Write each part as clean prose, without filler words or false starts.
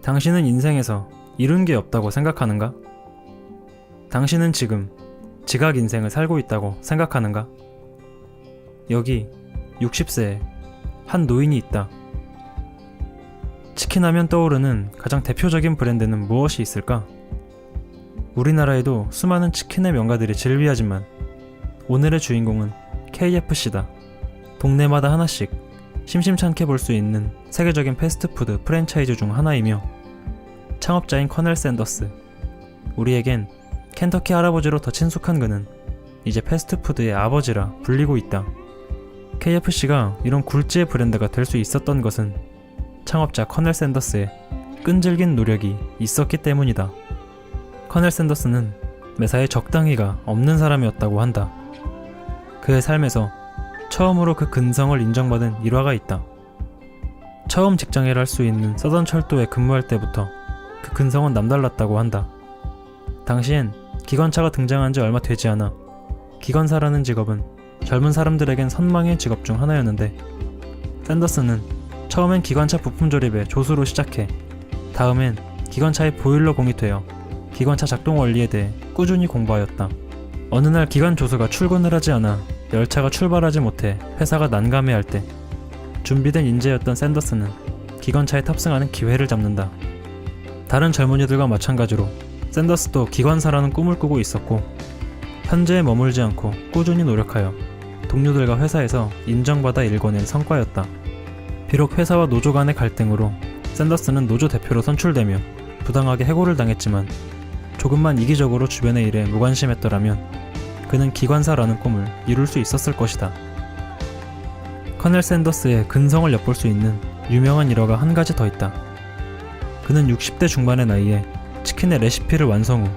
당신은 인생에서 이룬 게 없다고 생각하는가? 당신은 지금 지각 인생을 살고 있다고 생각하는가? 여기 60세에 한 노인이 있다. 치킨 하면 떠오르는 가장 대표적인 브랜드는 무엇이 있을까? 우리나라에도 수많은 치킨의 명가들이 즐비하지만 오늘의 주인공은 KFC다. 동네마다 하나씩 심심찮게 볼 수 있는 세계적인 패스트푸드 프랜차이즈 중 하나이며 창업자인 커넬 샌더스, 우리에겐 켄터키 할아버지로 더 친숙한 그는 이제 패스트푸드의 아버지라 불리고 있다. KFC가 이런 굴지의 브랜드가 될 수 있었던 것은 창업자 커넬 샌더스의 끈질긴 노력이 있었기 때문이다. 커넬 샌더스는 매사에 적당히가 없는 사람이었다고 한다. 그의 삶에서 처음으로 그 근성을 인정받은 일화가 있다. 처음 직장일을 할 수 있는 서던 철도에 근무할 때부터 그 근성은 남달랐다고 한다. 당시엔 기관차가 등장한 지 얼마 되지 않아 기관사라는 직업은 젊은 사람들에겐 선망의 직업 중 하나였는데, 샌더스는 처음엔 기관차 부품 조립의 조수로 시작해 다음엔 기관차의 보일러 공이 되어 기관차 작동 원리에 대해 꾸준히 공부하였다. 어느 날 기관 조수가 출근을 하지 않아 열차가 출발하지 못해 회사가 난감해할 때 준비된 인재였던 샌더스는 기관차에 탑승하는 기회를 잡는다. 다른 젊은이들과 마찬가지로 샌더스도 기관사라는 꿈을 꾸고 있었고 현재에 머물지 않고 꾸준히 노력하여 동료들과 회사에서 인정받아 일궈낸 성과였다. 비록 회사와 노조 간의 갈등으로 샌더스는 노조 대표로 선출되며 부당하게 해고를 당했지만 조금만 이기적으로 주변의 일에 무관심했더라면 그는 기관사라는 꿈을 이룰 수 있었을 것이다. 커넬 샌더스의 근성을 엿볼 수 있는 유명한 일화가 한 가지 더 있다. 그는 60대 중반의 나이에 치킨의 레시피를 완성 후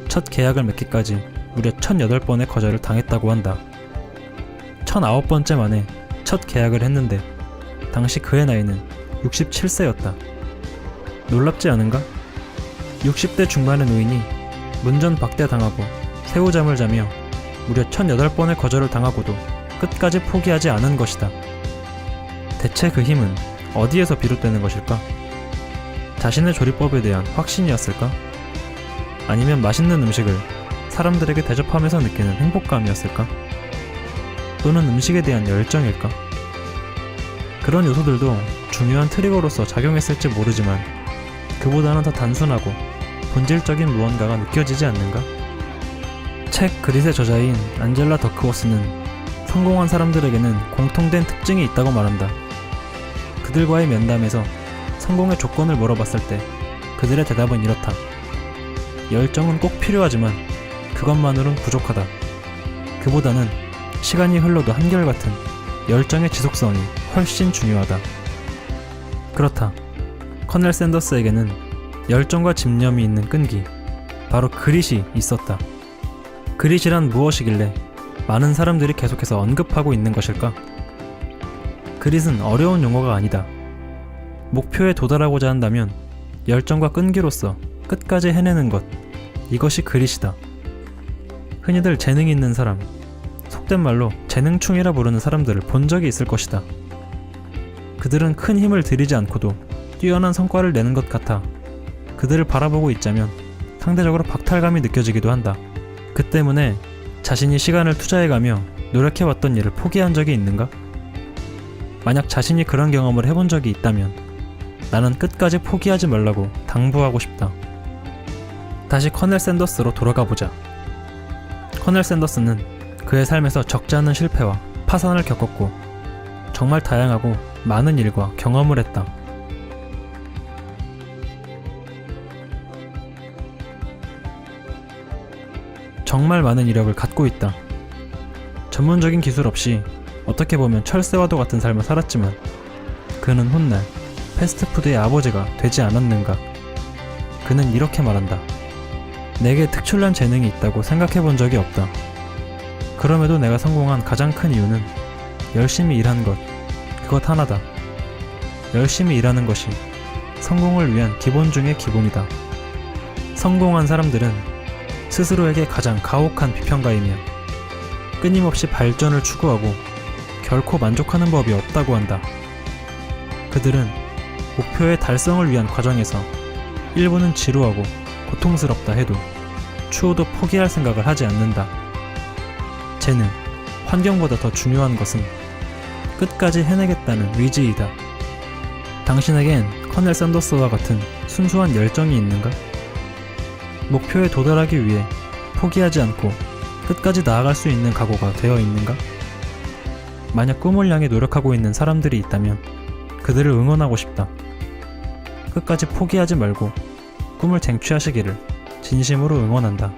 첫 계약을 맺기까지 무려 1008번의 거절을 당했다고 한다. 1009번째 만에 첫 계약을 했는데 당시 그의 나이는 67세였다. 놀랍지 않은가? 60대 중반의 노인이 문전박대당하고 새우잠을 자며 무려 1008번의 거절을 당하고도 끝까지 포기하지 않은 것이다. 대체 그 힘은 어디에서 비롯되는 것일까? 자신의 조리법에 대한 확신이었을까? 아니면 맛있는 음식을 사람들에게 대접하면서 느끼는 행복감이었을까? 또는 음식에 대한 열정일까? 그런 요소들도 중요한 트리거로서 작용했을지 모르지만 그보다는 더 단순하고 본질적인 무언가가 느껴지지 않는가? 책 그릿의 저자인 안젤라 더크워스는 성공한 사람들에게는 공통된 특징이 있다고 말한다. 그들과의 면담에서 성공의 조건을 물어봤을 때 그들의 대답은 이렇다. 열정은 꼭 필요하지만 그것만으론 부족하다. 그보다는 시간이 흘러도 한결같은 열정의 지속성이 훨씬 중요하다. 그렇다. 커넬 샌더스에게는 열정과 집념이 있는 끈기, 바로 그릿이 있었다. 그릿이란 무엇이길래 많은 사람들이 계속해서 언급하고 있는 것일까? 그릿은 어려운 용어가 아니다. 목표에 도달하고자 한다면 열정과 끈기로서 끝까지 해내는 것, 이것이 그릿이다. 흔히들 재능이 있는 사람, 속된 말로 재능충이라 부르는 사람들을 본 적이 있을 것이다. 그들은 큰 힘을 들이지 않고도 뛰어난 성과를 내는 것 같아 그들을 바라보고 있자면 상대적으로 박탈감이 느껴지기도 한다. 그 때문에 자신이 시간을 투자해가며 노력해왔던 일을 포기한 적이 있는가? 만약 자신이 그런 경험을 해본 적이 있다면 나는 끝까지 포기하지 말라고 당부하고 싶다. 다시 커넬 샌더스로 돌아가보자. 커넬 샌더스는 그의 삶에서 적지 않은 실패와 파산을 겪었고 정말 다양하고 많은 일과 경험을 했다. 정말 많은 이력을 갖고 있다. 전문적인 기술 없이 어떻게 보면 철새와도 같은 삶을 살았지만 그는 훗날 패스트푸드의 아버지가 되지 않았는가? 그는 이렇게 말한다. 내게 특출난 재능이 있다고 생각해 본 적이 없다. 그럼에도 내가 성공한 가장 큰 이유는 열심히 일한 것, 그것 하나다. 열심히 일하는 것이 성공을 위한 기본 중의 기본이다. 성공한 사람들은 스스로에게 가장 가혹한 비평가이며 끊임없이 발전을 추구하고 결코 만족하는 법이 없다고 한다. 그들은 목표의 달성을 위한 과정에서 일부는 지루하고 고통스럽다 해도 추호도 포기할 생각을 하지 않는다. 쟤는 환경보다 더 중요한 것은 끝까지 해내겠다는 의지이다. 당신에겐 커넬 샌더스와 같은 순수한 열정이 있는가? 목표에 도달하기 위해 포기하지 않고 끝까지 나아갈 수 있는 각오가 되어 있는가? 만약 꿈을 향해 노력하고 있는 사람들이 있다면 그들을 응원하고 싶다. 끝까지 포기하지 말고 꿈을 쟁취하시기를 진심으로 응원한다.